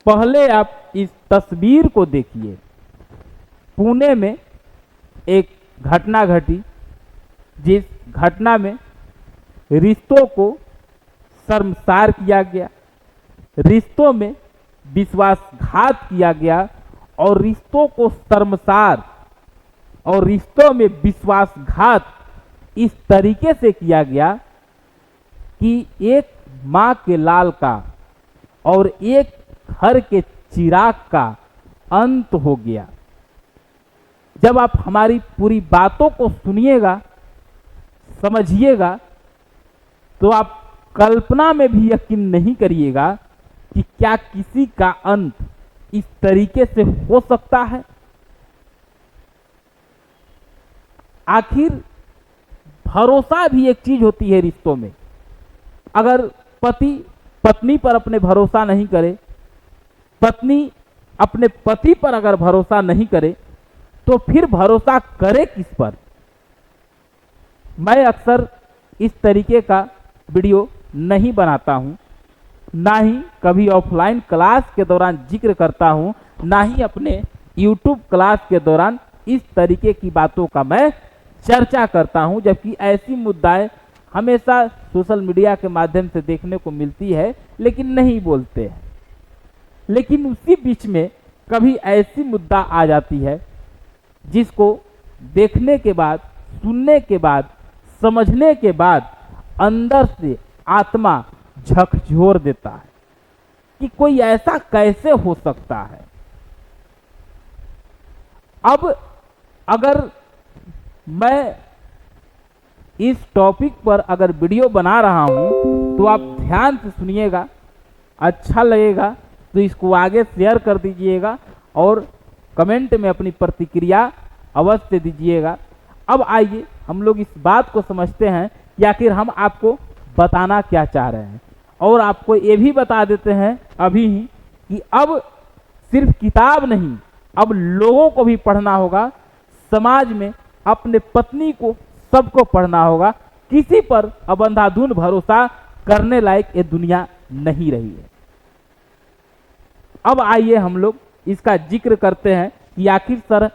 पहले आप इस तस्वीर को देखिए। पुणे में एक घटना घटी, जिस घटना में रिश्तों को शर्मसार किया गया, रिश्तों में विश्वासघात किया गया और रिश्तों को शर्मसार और रिश्तों में विश्वासघात इस तरीके से किया गया कि एक माँ के लाल का और एक घर के चिराग का अंत हो गया। जब आप हमारी पूरी बातों को सुनिएगा, समझिएगा, तो आप कल्पना में भी यकीन नहीं करिएगा कि क्या किसी का अंत इस तरीके से हो सकता है। आखिर भरोसा भी एक चीज होती है रिश्तों में। अगर पति पत्नी पर अपने भरोसा नहीं करे, पत्नी अपने पति पर अगर भरोसा नहीं करे, तो फिर भरोसा करे किस पर। मैं अक्सर इस तरीके का वीडियो नहीं बनाता हूं, ना ही कभी ऑफलाइन क्लास के दौरान जिक्र करता हूं, ना ही अपने यूट्यूब क्लास के दौरान इस तरीके की बातों का मैं चर्चा करता हूं, जबकि ऐसी मुद्दाएं हमेशा सोशल मीडिया के माध्यम से देखने को मिलती है, लेकिन नहीं बोलते हैं। लेकिन उसी बीच में कभी ऐसी मुद्दा आ जाती है जिसको देखने के बाद, सुनने के बाद, समझने के बाद अंदर से आत्मा झकझोर देता है कि कोई ऐसा कैसे हो सकता है। अब अगर मैं इस टॉपिक पर अगर वीडियो बना रहा हूं तो आप ध्यान से सुनिएगा, अच्छा लगेगा तो इसको आगे शेयर कर दीजिएगा और कमेंट में अपनी प्रतिक्रिया अवश्य दीजिएगा। अब आइए हम लोग इस बात को समझते हैं कि आखिर हम आपको बताना क्या चाह रहे हैं, और आपको ये भी बता देते हैं अभी ही कि अब सिर्फ किताब नहीं, अब लोगों को भी पढ़ना होगा, समाज में अपने पत्नी को सबको पढ़ना होगा। किसी पर अब अंधाधुंध भरोसा करने लायक ये दुनिया नहीं रही है। अब आइए हम लोग इसका जिक्र करते हैं कि आखिर सर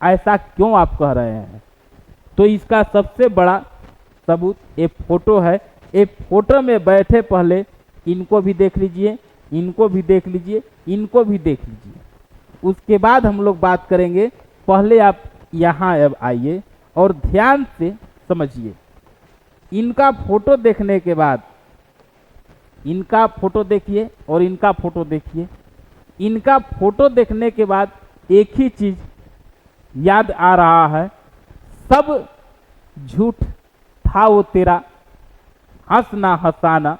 ऐसा क्यों आप कह रहे हैं। तो इसका सबसे बड़ा सबूत एक फोटो है। एक फोटो में बैठे, पहले इनको भी देख लीजिए, इनको भी देख लीजिए, इनको भी देख लीजिए, उसके बाद हम लोग बात करेंगे। पहले आप यहाँ अब आइए और ध्यान से समझिए। इनका फोटो देखने के बाद, इनका फोटो देखिए और इनका फोटो देखिए। इनका फोटो देखने के बाद एक ही चीज याद आ रहा है, सब झूठ था वो तेरा, हंसना हंसाना,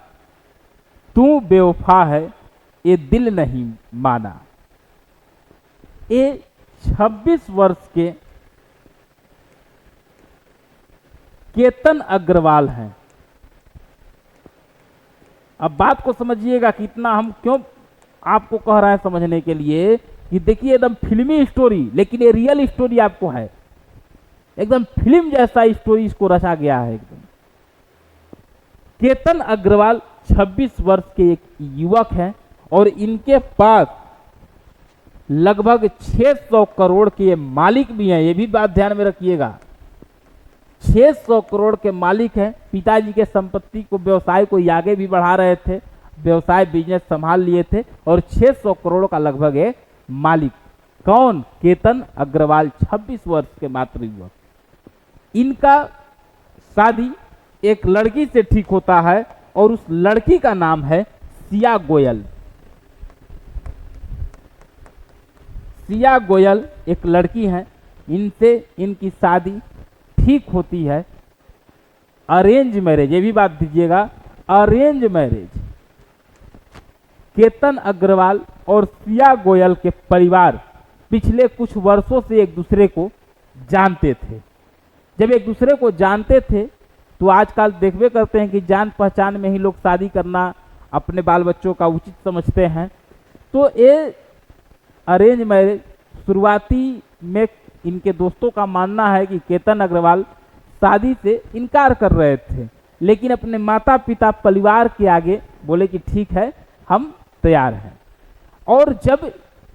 तू बेवफा है, ये दिल नहीं माना। ये 26 वर्ष के केतन अग्रवाल हैं। अब बात को समझिएगा कि इतना हम क्यों आपको कह रहे हैं समझने के लिए कि देखिए एकदम फिल्मी स्टोरी, लेकिन ये रियल स्टोरी आपको है, एकदम फिल्म जैसा स्टोरी इसको रचा गया है एकदम। केतन अग्रवाल 26 वर्ष के एक युवक हैं और इनके पास लगभग 600 करोड़ के मालिक भी हैं। ये भी बात ध्यान में रखिएगा, 600 करोड़ के मालिक हैं। पिताजी के संपत्ति को, व्यवसाय को आगे भी बढ़ा रहे थे, व्यवसाय बिजनेस संभाल लिए थे और 600 करोड़ का लगभग है मालिक। कौन? केतन अग्रवाल, 26 वर्ष के मात्र युवक। इनका शादी एक लड़की से ठीक होता है और उस लड़की का नाम है सिया गोयल। सिया गोयल एक लड़की है, इनसे इनकी शादी ठीक होती है। अरेंज मैरिज, ये भी बात दीजिएगा, अरेंज मैरिज। केतन अग्रवाल और सिया गोयल के परिवार पिछले कुछ वर्षों से एक दूसरे को जानते थे। जब एक दूसरे को जानते थे तो आजकल देखबे करते हैं कि जान पहचान में ही लोग शादी करना अपने बाल बच्चों का उचित समझते हैं। तो ये अरेंज मैरिज शुरुआती में इनके दोस्तों का मानना है कि केतन अग्रवाल शादी से इनकार कर रहे थे, लेकिन अपने माता पिता परिवार के आगे बोले कि ठीक है, हम तैयार हैं। और जब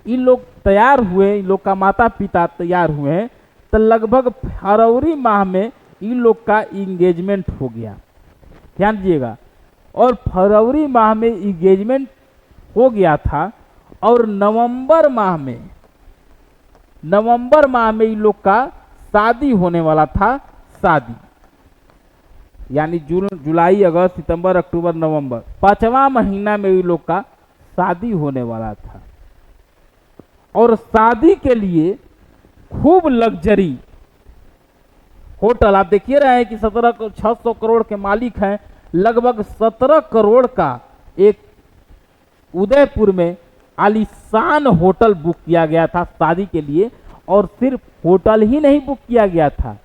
इन लोग तैयार हुए, इन लोग का माता पिता तैयार हुए, तो लगभग फरवरी माह में इन लोग का इंगेजमेंट हो गया। ध्यान दीजिएगा, और फरवरी माह में इंगेजमेंट हो गया था, और नवंबर माह में इन लोग का शादी होने वाला था। शादी यानी जून, जुलाई, अगस्त, सितंबर, अक्टूबर, नवंबर, 5वां महीना में इन लोग का शादी होने वाला था। और शादी के लिए खूब लग्जरी होटल, आप देखिए रहे हैं कि 600 करोड़ के मालिक हैं, लगभग 17 करोड़ का एक उदयपुर में आलीशान होटल बुक किया गया था शादी के लिए। और सिर्फ होटल ही नहीं बुक किया गया था,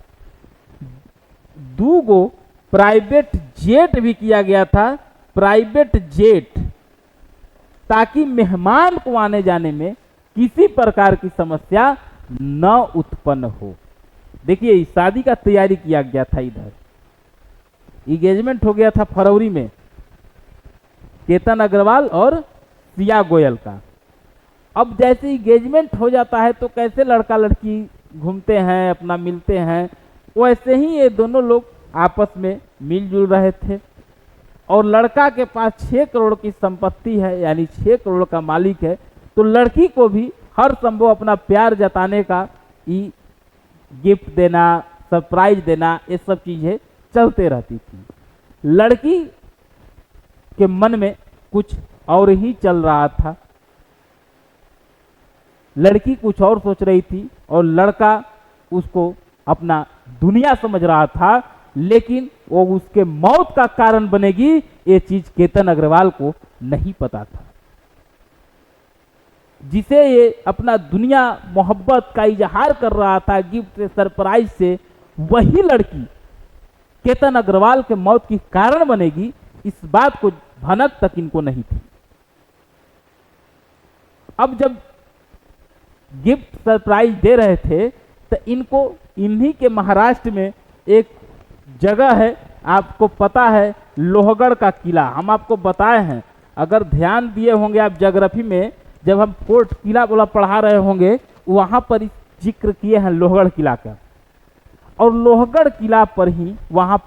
2 प्राइवेट जेट भी किया गया था, प्राइवेट जेट, ताकि मेहमान को आने जाने में किसी प्रकार की समस्या न उत्पन्न हो। देखिए, शादी का तैयारी किया गया था, इधर इंगेजमेंट हो गया था फरवरी में केतन अग्रवाल और सिया गोयल का। अब जैसे इंगेजमेंट हो जाता है तो कैसे लड़का लड़की घूमते हैं, अपना मिलते हैं, वैसे ही ये दोनों लोग आपस में मिलजुल रहे थे। और लड़का के पास 6 करोड़ की संपत्ति है, यानी 6 करोड़ का मालिक है, तो लड़की को भी हर संभव अपना प्यार जताने का गिफ्ट देना, सरप्राइज देना, ये सब चीजें चलते रहती थी। लड़की के मन में कुछ और ही चल रहा था, लड़की कुछ और सोच रही थी, और लड़का उसको अपना दुनिया समझ रहा था, लेकिन वो उसके मौत का कारण बनेगी ये चीज केतन अग्रवाल को नहीं पता था। जिसे ये अपना दुनिया मोहब्बत का इजहार कर रहा था गिफ्ट से, सरप्राइज से, वही लड़की केतन अग्रवाल के मौत की कारण बनेगी, इस बात को भनक तक इनको नहीं थी। अब जब गिफ्ट सरप्राइज दे रहे थे तो इनको इन्हीं के महाराष्ट्र में एक जगह है, आपको पता है, लोहगढ़ का किला, हम आपको बताए हैं, अगर ध्यान दिए होंगे आप ज्योग्राफी में, जब हम फोर्ट किला वाला पढ़ा रहे होंगे, वहां पर जिक्र किए हैं लोहगढ़ किला का। और लोहगढ़ किला पर ही वहां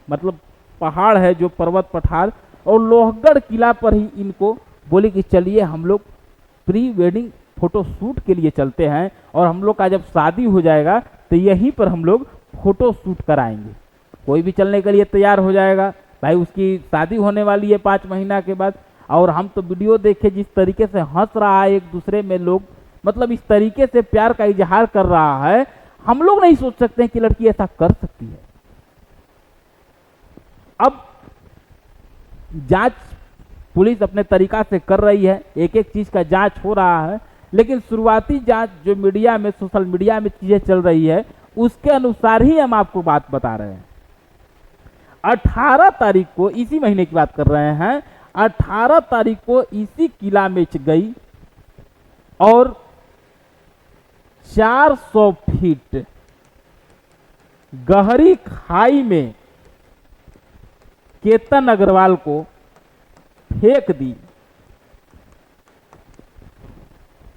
मतलब पहाड़ है, जो पर्वत पठार, और लोहगढ़ किला पर ही इनको बोले कि चलिए हम लोग प्री वेडिंग फोटो शूट के लिए चलते हैं, और हम लोग का जब शादी हो जाएगा तो यहीं पर हम लोग फोटो शूट कराएंगे। कोई भी चलने के लिए तैयार हो जाएगा, भाई उसकी शादी होने वाली है 5 महीना के बाद, और हम तो वीडियो देखे जिस तरीके से हंस रहा है एक दूसरे में लोग, मतलब इस तरीके से प्यार का इजहार कर रहा है, हम लोग नहीं सोच सकते हैं कि लड़की ऐसा कर सकती है। अब जांच पुलिस अपने तरीका से कर रही है, एक एक चीज का जांच हो रहा है, लेकिन शुरुआती जांच जो मीडिया में, सोशल मीडिया में चीजें चल रही है, उसके अनुसार ही हम आपको बात बता रहे हैं। 18 तारीख को, इसी महीने की बात कर रहे हैं, 18 तारीख को इसी किला में गई और 400 फीट गहरी खाई में केतन अग्रवाल को फेंक दी।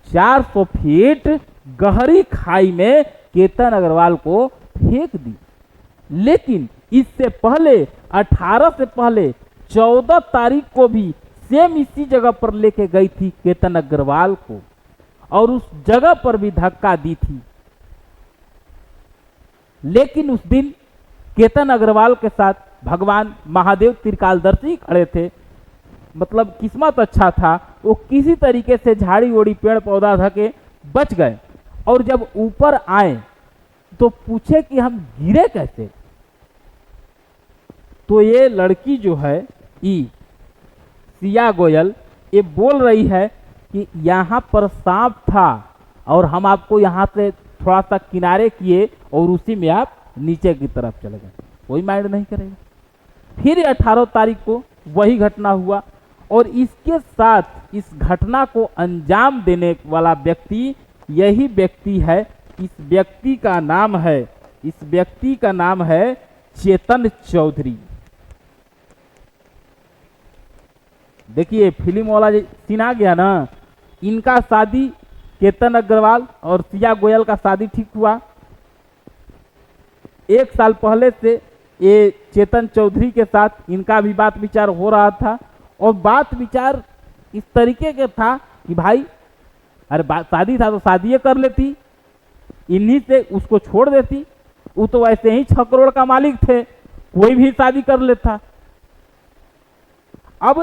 400 फीट गहरी खाई में केतन अग्रवाल को फेंक दी। लेकिन इससे पहले, 18 से पहले 14 तारीख को भी सेम इसी जगह पर लेके गई थी केतन अग्रवाल को, और उस जगह पर भी धक्का दी थी। लेकिन उस दिन केतन अग्रवाल के साथ भगवान महादेव त्रिकालदर्शी खड़े थे, मतलब किस्मत अच्छा था, वो किसी तरीके से झाड़ी ओड़ी पेड़ पौधा धके बच गए। और जब ऊपर आए तो पूछे कि हम गिरे कैसे, तो ये लड़की जो है सिया गोयल, ये बोल रही है कि यहाँ पर सांप था और हम आपको यहाँ से थोड़ा सा किनारे किए और उसी में आप नीचे की तरफ चले गए, कोई माइंड नहीं करेगा। फिर 18 तारीख को वही घटना हुआ, और इसके साथ इस घटना को अंजाम देने वाला व्यक्ति यही व्यक्ति है। इस व्यक्ति का नाम है चेतन चौधरी। देखिए फिल्म वाला सीन आ गया ना, इनका शादी केतन अग्रवाल और सिया गोयल का शादी ठीक हुआ। 1 साल पहले से ये चेतन चौधरी के साथ इनका भी बात विचार हो रहा था, और बात विचार इस तरीके के था कि भाई अरे शादी था तो शादी कर लेती, इन्हीं से उसको छोड़ देती, वो तो वैसे ही 6 करोड़ का मालिक थे, कोई भी शादी कर लेता। अब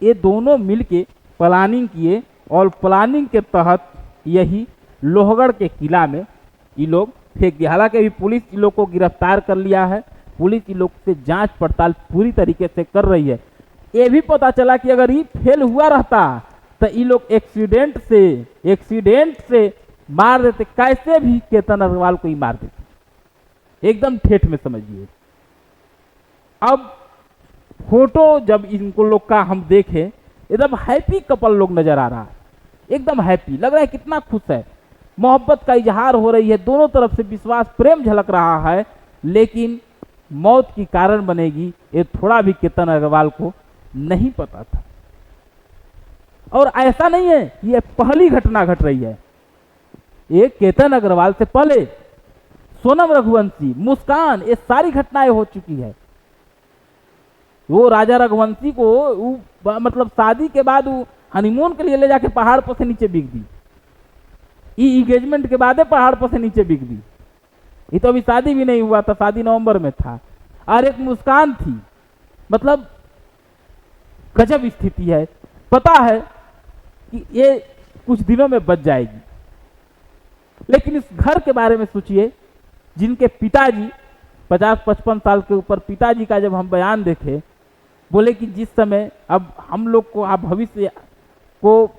ये दोनों मिलके प्लानिंग किए और प्लानिंग के तहत यही लोहगढ़ के किला में ये लोग फेंक दिया। हालांकि अभी पुलिस इन लोग को गिरफ्तार कर लिया है, पुलिस इन लोग से जांच पड़ताल पूरी तरीके से कर रही है। ये भी पता चला कि अगर ये फेल हुआ रहता तो ये लोग एक्सीडेंट से मार देते, कैसे भी केतन अग्रवाल को ही मार देते, एकदम ठेठ में समझिए। अब फोटो जब इनको लोग का हम देखे, एकदम हैप्पी कपल लोग नजर आ रहा है, एकदम हैप्पी लग रहा है, कितना खुश है, मोहब्बत का इजहार हो रही है, दोनों तरफ से विश्वास प्रेम झलक रहा है। लेकिन मौत की कारण बनेगी ये थोड़ा भी केतन अग्रवाल को नहीं पता था। और ऐसा नहीं है ये पहली घटना घट रही है, ये केतन अग्रवाल से पहले सोनम रघुवंशी, मुस्कान, ये सारी घटनाएं हो चुकी है। वो राजा रघुवंशी को मतलब शादी के बाद वो हनीमून के लिए ले जाके पहाड़ पर से नीचे बिक दी, एंगेजमेंट के बाद पहाड़ पर से नीचे बिक दी। ये तो अभी शादी भी नहीं हुआ था, शादी नवंबर में था। और एक मुस्कान थी, मतलब गजब स्थिति है, पता है कि ये कुछ दिनों में बच जाएगी। लेकिन इस घर के बारे में सोचिए, जिनके पिताजी 50-55 साल के ऊपर, पिताजी का जब हम बयान देखे, बोले कि जिस समय अब हम लोग को, आप भविष्य को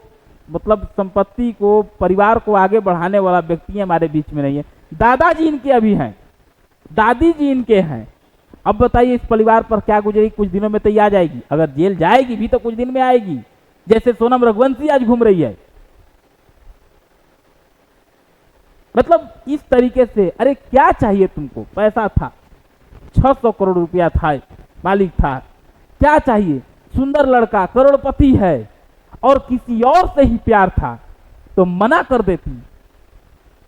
मतलब संपत्ति को, परिवार को आगे बढ़ाने वाला व्यक्ति हमारे बीच में नहीं है। दादाजी इनके अभी हैं, दादी जी इनके हैं। अब बताइए इस परिवार पर क्या गुजरेगी, कुछ दिनों में तो आ जाएगी, अगर जेल जाएगी भी तो कुछ दिन में आएगी, जैसे सोनम रघुवंशी आज घूम रही है। मतलब इस तरीके से, अरे क्या चाहिए तुमको, पैसा था, 600 करोड़ रुपया था, मालिक था, क्या चाहिए, सुंदर लड़का, करोड़पति है, और किसी और से ही प्यार था तो मना कर देती,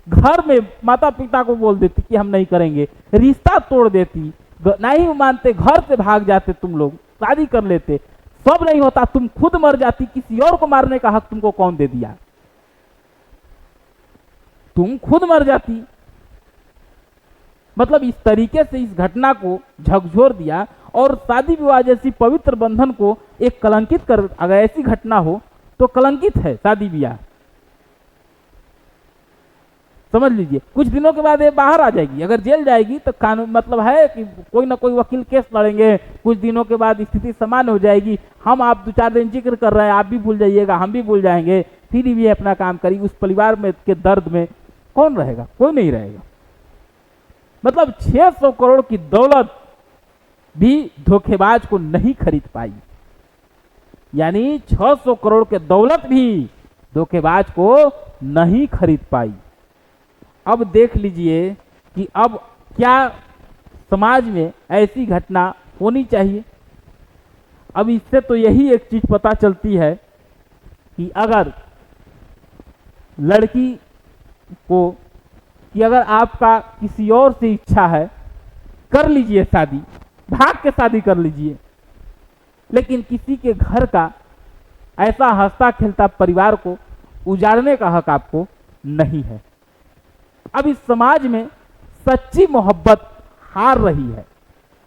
घर में माता पिता को बोल देती कि हम नहीं करेंगे, रिश्ता तोड़ देती, नहीं मानते घर से भाग जाते, तुम लोग शादी कर लेते, सब नहीं होता, तुम खुद मर जाती, किसी और को मारने का हक तुमको कौन दे दिया, तुम खुद मर जाती। मतलब इस तरीके से इस घटना को झकझोर दिया और शादी विवाह जैसी पवित्र बंधन को एक कलंकित कर, अगर ऐसी घटना हो तो कलंकित है शादी विवाह, समझ लीजिए। कुछ दिनों के बाद ये बाहर आ जाएगी, अगर जेल जाएगी तो कानून मतलब है कि कोई ना कोई वकील केस लड़ेंगे, कुछ दिनों के बाद स्थिति सामान्य हो जाएगी, हम आप 2-4 दिन जिक्र कर रहे हैं, आप भी भूल जाइएगा, हम भी भूल जाएंगे, फिर भी अपना काम करिए। उस परिवार में के दर्द में कौन रहेगा, कोई नहीं रहेगा। मतलब 600 करोड़ की दौलत भी धोखेबाज को नहीं खरीद पाई, यानी 600 करोड़ के दौलत भी धोखेबाज को नहीं खरीद पाई। अब देख लीजिए कि अब क्या समाज में ऐसी घटना होनी चाहिए। अब इससे तो यही एक चीज पता चलती है कि अगर लड़की को, कि अगर आपका किसी और से इच्छा है, कर लीजिए शादी, भाग के शादी कर लीजिए, लेकिन किसी के घर का ऐसा हंसता खेलता परिवार को उजाड़ने का हक आपको नहीं है। अब इस समाज में सच्ची मोहब्बत हार रही है,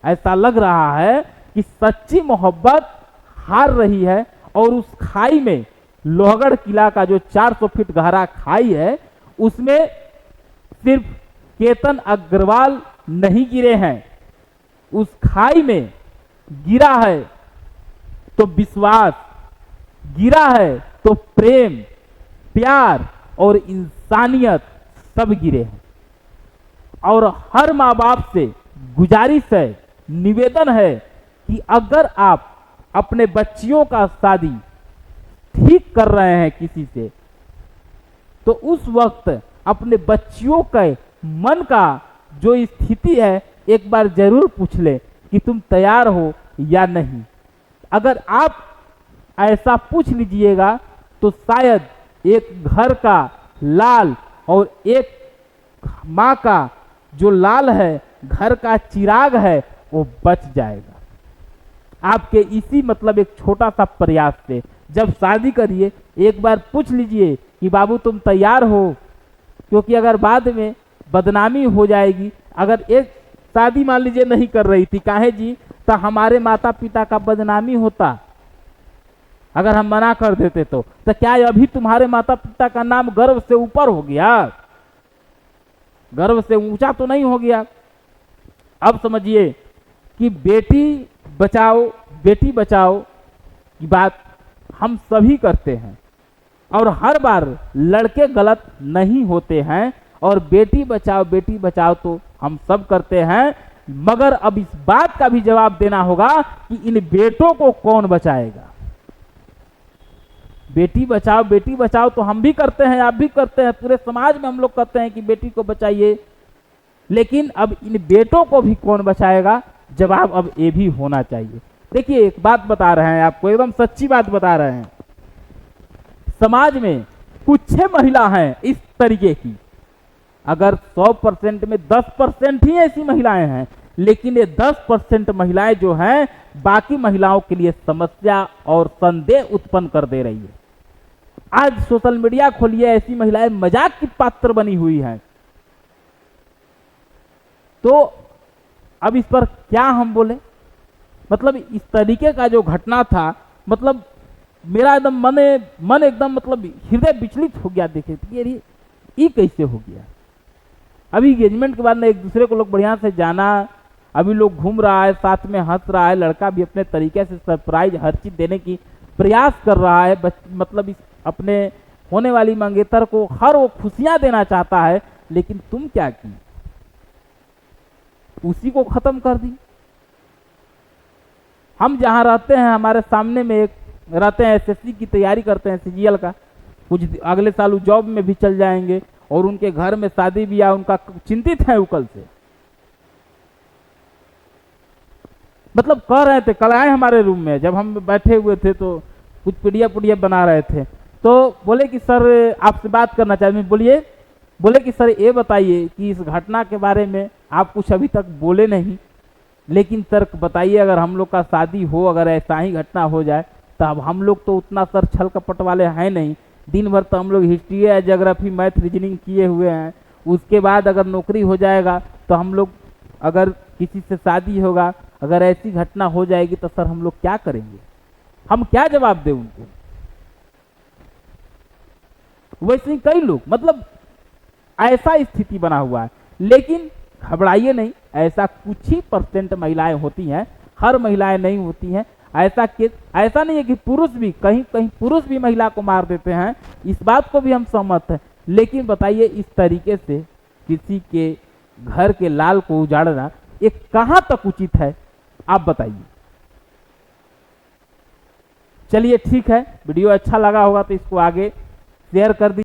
ऐसा लग रहा है कि सच्ची मोहब्बत हार रही है, और उस खाई में, लोहगढ़ किला का जो 400 फीट गहरा खाई है, उसमें सिर्फ केतन अग्रवाल नहीं गिरे हैं, उस खाई में गिरा है तो विश्वास, गिरा है तो प्रेम, प्यार और इंसानियत सब गिरे हैं। और हर माँ बाप से गुजारिश है, निवेदन है कि अगर आप अपने बच्चियों का शादी ठीक कर रहे हैं किसी से, तो उस वक्त अपने बच्चियों के मन का जो स्थिति है एक बार जरूर पूछ ले कि तुम तैयार हो या नहीं। अगर आप ऐसा पूछ लीजिएगा तो शायद एक घर का लाल और एक माँ का जो लाल है, घर का चिराग है, वो बच जाएगा। आपके इसी मतलब एक छोटा सा प्रयास से जब शादी करिए, एक बार पूछ लीजिए कि बाबू तुम तैयार हो, क्योंकि अगर बाद में बदनामी हो जाएगी। अगर एक शादी मान लीजिए नहीं कर रही थी, काहे जी, तो हमारे माता पिता का बदनामी होता अगर हम मना कर देते तो क्या अभी तुम्हारे माता पिता का नाम गर्व से ऊपर हो गया? गर्व से ऊंचा तो नहीं हो गया। अब समझिए कि बेटी बचाओ की बात हम सभी करते हैं और हर बार लड़के गलत नहीं होते हैं, और बेटी बचाओ तो हम सब करते हैं। मगर अब इस बात का भी जवाब देना होगा कि इन बेटों को कौन बचाएगा। बेटी बचाओ तो हम भी करते हैं, आप भी करते हैं, पूरे समाज में हम लोग कहते हैं कि बेटी को बचाइए, लेकिन अब इन बेटों को भी कौन बचाएगा? जवाब अब ये भी होना चाहिए। देखिए एक बात बता रहे हैं आपको, एकदम सच्ची बात बता रहे हैं। समाज में कुछ महिला हैं इस तरीके की, अगर 100% में 10% ही ऐसी महिलाएं हैं, लेकिन ये 10% महिलाएं जो हैं बाकी महिलाओं के लिए समस्या और संदेह उत्पन्न कर दे रही है। आज सोशल मीडिया खोलिए, ऐसी महिलाएं मजाक की पात्र बनी हुई हैं। तो अब इस पर क्या हम बोले? मतलब इस तरीके का जो घटना था, मतलब मेरा एकदम मन एकदम मतलब हृदय विचलित हो गया। देखे ये कैसे हो गया? अभी एंगेजमेंट के बाद ना एक दूसरे को लोग बढ़िया से जाना, अभी लोग घूम रहा है, साथ में हंस रहा है, लड़का भी अपने तरीके से सरप्राइज हर चीज देने की प्रयास कर रहा है। मतलब इस अपने होने वाली मंगेतर को हर वो खुशियां देना चाहता है, लेकिन तुम क्या की? उसी को खत्म कर दी। हम जहां रहते हैं, हमारे सामने में एक रहते हैं, एसएससी की तैयारी करते हैं, सीजीएल का, कुछ अगले साल जॉब में भी चल जाएंगे, और उनके घर में शादी ब्याह उनका चिंतित है कल से। मतलब कह रहे थे, कल आए हमारे रूम में, जब हम बैठे हुए थे तो कुछ पीडीएफ बना रहे थे, तो बोले कि सर आपसे बात करना चाहते हैं। बोले कि सर ये बताइए कि इस घटना के बारे में आप कुछ अभी तक बोले नहीं, लेकिन सर बताइए अगर हम लोग का शादी हो, अगर ऐसा ही घटना हो जाए, तो अब हम लोग तो उतना सर छल कपट वाले हैं नहीं, दिन भर तो हम लोग हिस्ट्री या ज्योग्राफी मैथ रीजनिंग किए हुए हैं। उसके बाद अगर नौकरी हो जाएगा तो हम लोग, अगर किसी से शादी होगा, अगर ऐसी घटना हो जाएगी तो सर हम लोग क्या करेंगे? हम क्या जवाब दें उनको? वैसे ही कई लोग, मतलब ऐसा स्थिति बना हुआ है। लेकिन घबराइए नहीं, ऐसा कुछ ही % महिलाएं होती हैं, हर महिलाएं नहीं होती हैं। ऐसा नहीं है कि पुरुष भी, कहीं कहीं पुरुष भी महिला को मार देते हैं, इस बात को भी हम सहमत हैं। लेकिन बताइए इस तरीके से किसी के घर के लाल को उजाड़ना ये कहां तक उचित है? आप बताइए। चलिए ठीक है, वीडियो अच्छा लगा होगा तो इसको आगे शेयर कर दीजिए।